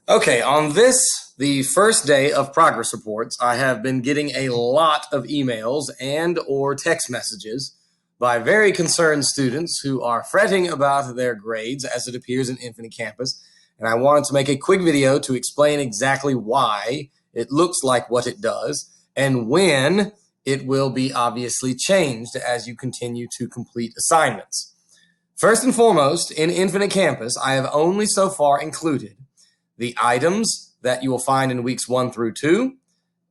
Okay, on this, the first day of progress reports, I have been getting a lot of emails and or text messages by very concerned students who are fretting about their grades as it appears in Infinite Campus. And I wanted to make a quick video to explain exactly why it looks like what it does and when it will be obviously changed as you continue to complete assignments. First and foremost, in Infinite Campus, I have only so far included the items that you will find in weeks 1 through 2,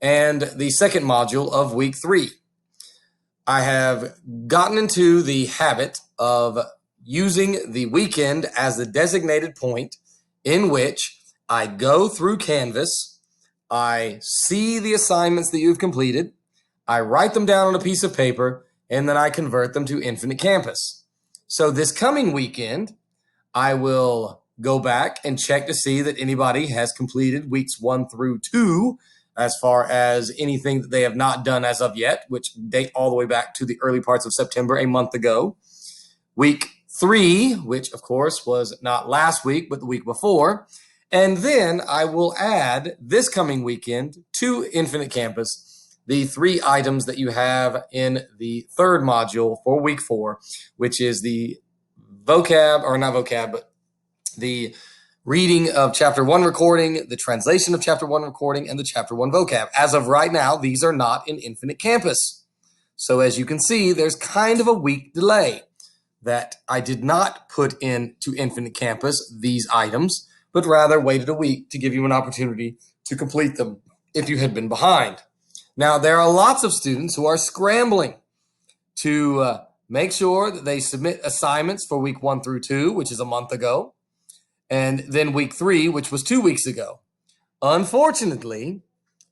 and the second module of week 3. I have gotten into the habit of using the weekend as the designated point in which I go through Canvas, I see the assignments that you've completed, I write them down on a piece of paper, and then I convert them to Infinite Campus. So this coming weekend, I will go back and check to see that anybody has completed weeks 1 through 2 as far as anything that they have not done as of yet, which date all the way back to the early parts of September, a month ago. Week 3, which of course was not last week, but the week before. And then I will add this coming weekend to Infinite Campus the 3 items that you have in the third module for week 4, which is the vocab, or not vocab, but the reading of chapter 1 recording, the translation of chapter 1 recording, and the chapter 1 vocab. As of right now, these are not in Infinite Campus. So as you can see, there's kind of a week delay that I did not put into Infinite Campus, these items, but rather waited a week to give you an opportunity to complete them if you had been behind. Now, there are lots of students who are scrambling to make sure that they submit assignments for week 1 through 2, which is a month ago, and then week 3, which was 2 weeks ago. Unfortunately,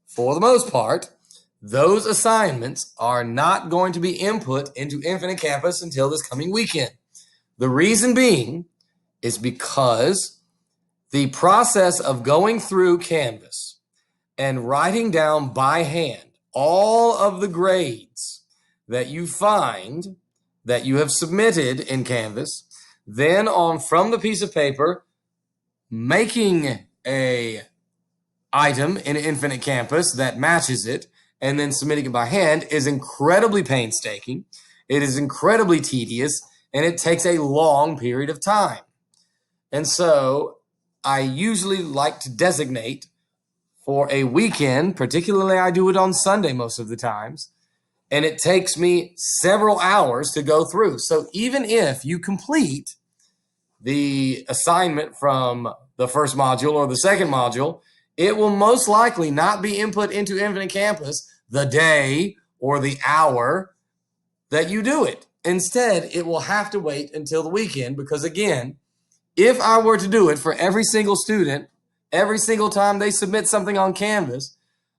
for the most part, those assignments are not going to be input into Infinite Campus until this coming weekend. The reason being is because the process of going through Canvas and writing down by hand all of the grades that you find that you have submitted in Canvas, then on from the piece of paper, making a item in Infinite Campus that matches it and then submitting it by hand is incredibly painstaking. It is incredibly tedious, and it takes a long period of time. And so I usually like to designate for a weekend, particularly I do it on Sunday most of the times, and it takes me several hours to go through. So even if you complete the assignment from the first module or the second module, it will most likely not be input into Infinite Campus the day or the hour that you do it. Instead, it will have to wait until the weekend because, again, if I were to do it for every single student, every single time they submit something on Canvas,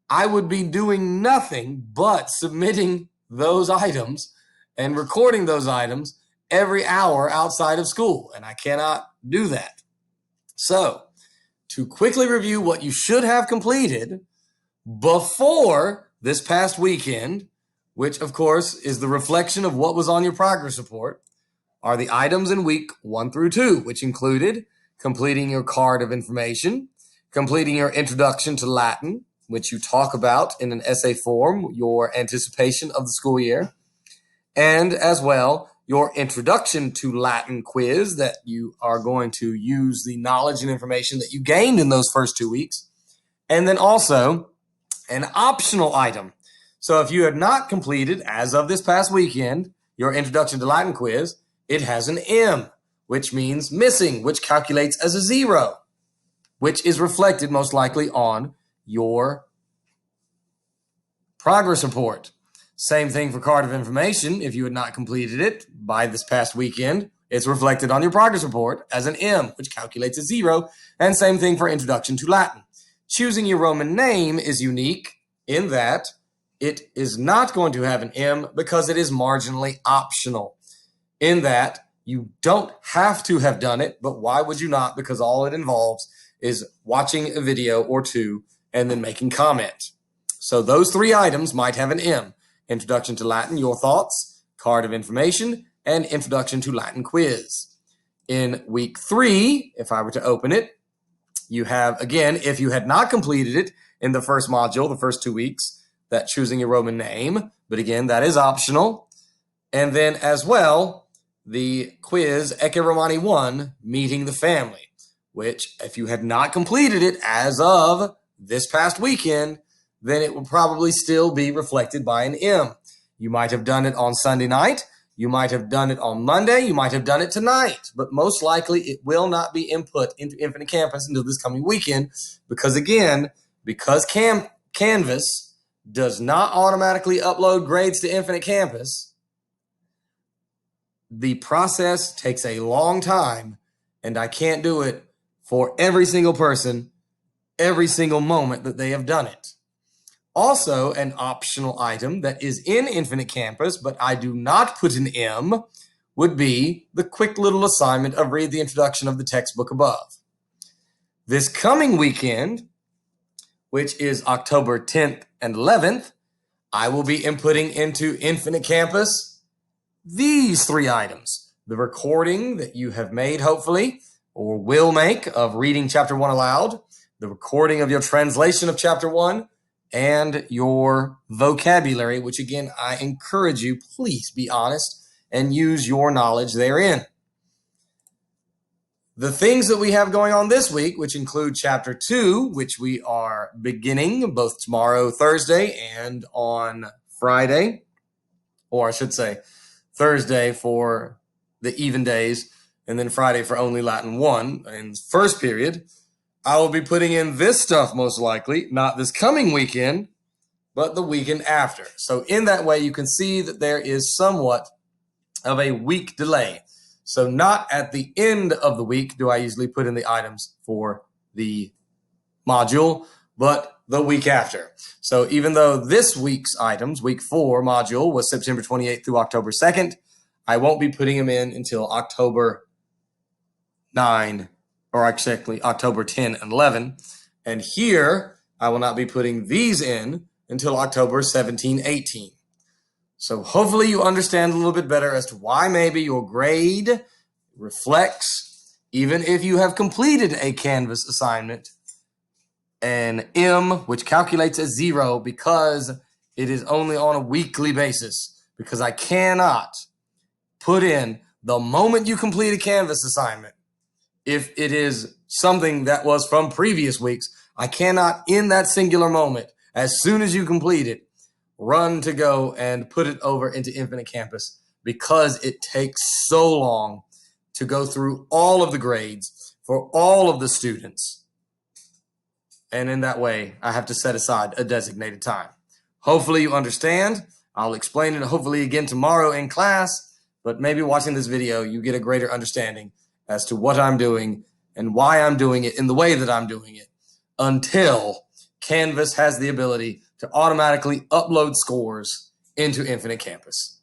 I would be doing nothing but submitting those items and recording those items every hour outside of school, and I cannot do that. So, to quickly review what you should have completed before this past weekend, which of course is the reflection of what was on your progress report, are the items in week 1 through 2, which included completing your card of information, completing your introduction to Latin, which you talk about in an essay form, your anticipation of the school year, and as well, your introduction to Latin quiz that you are going to use the knowledge and information that you gained in those first 2 weeks. And then also an optional item. So if you had not completed, as of this past weekend, your introduction to Latin quiz, it has an M, which means missing, which calculates as a 0, which is reflected most likely on your progress report. Same thing for card of information. If you had not completed it by this past weekend, it's reflected on your progress report as an M, which calculates a 0. And same thing for introduction to Latin. Choosing your Roman name is unique in that it is not going to have an M because it is marginally optional. In that you don't have to have done it, but why would you not? Because all it involves is watching a video or two and then making comments. So those 3 items might have an M. Introduction to Latin, your thoughts, card of information, and introduction to Latin quiz. In week 3, if I were to open it, You have, again, if you had not completed it in the first module, the first 2 weeks, that choosing a Roman name, but again, that is optional. And then as well, the quiz Ecce Romani 1, Meeting the Family, which if you had not completed it as of this past weekend, then it will probably still be reflected by an M. You might have done it on Sunday night. You might have done it on Monday. You might have done it tonight. But most likely it will not be input into Infinite Campus until this coming weekend because, again, because Canvas does not automatically upload grades to Infinite Campus, the process takes a long time, and I can't do it for every single person, every single moment that they have done it. Also, an optional item that is in Infinite Campus, but I do not put an M, would be the quick little assignment of read the introduction of the textbook above. This coming weekend, which is October 10th and 11th, I will be inputting into Infinite Campus these 3 items. The recording that you have made, hopefully, or will make, of reading Chapter 1 aloud, the recording of your translation of Chapter 1, and your vocabulary, which again, I encourage you, please be honest and use your knowledge therein. The things that we have going on this week, which include Chapter 2, which we are beginning both tomorrow, Thursday, and on Friday, or I should say Thursday for the even days, and then Friday for only Latin 1 in first period. I will be putting in this stuff most likely, not this coming weekend, but the weekend after. So in that way, you can see that there is somewhat of a week delay. So not at the end of the week do I usually put in the items for the module, but the week after. So even though this week's items, week 4 module, was September 28th through October 2nd, I won't be putting them in until October 9, or actually October 10 and 11. And here, I will not be putting these in until October 17, 18. So hopefully you understand a little bit better as to why maybe your grade reflects, even if you have completed a Canvas assignment, an M, which calculates as 0 because it is only on a weekly basis, because I cannot put in the moment you complete a Canvas assignment. If it is something that was from previous weeks, I cannot, in that singular moment, as soon as you complete it, run to go and put it over into Infinite Campus because it takes so long to go through all of the grades for all of the students. And in that way, I have to set aside a designated time. Hopefully you understand. I'll explain it hopefully again tomorrow in class, but maybe watching this video, you get a greater understanding as to what I'm doing and why I'm doing it in the way that I'm doing it until Canvas has the ability to automatically upload scores into Infinite Campus.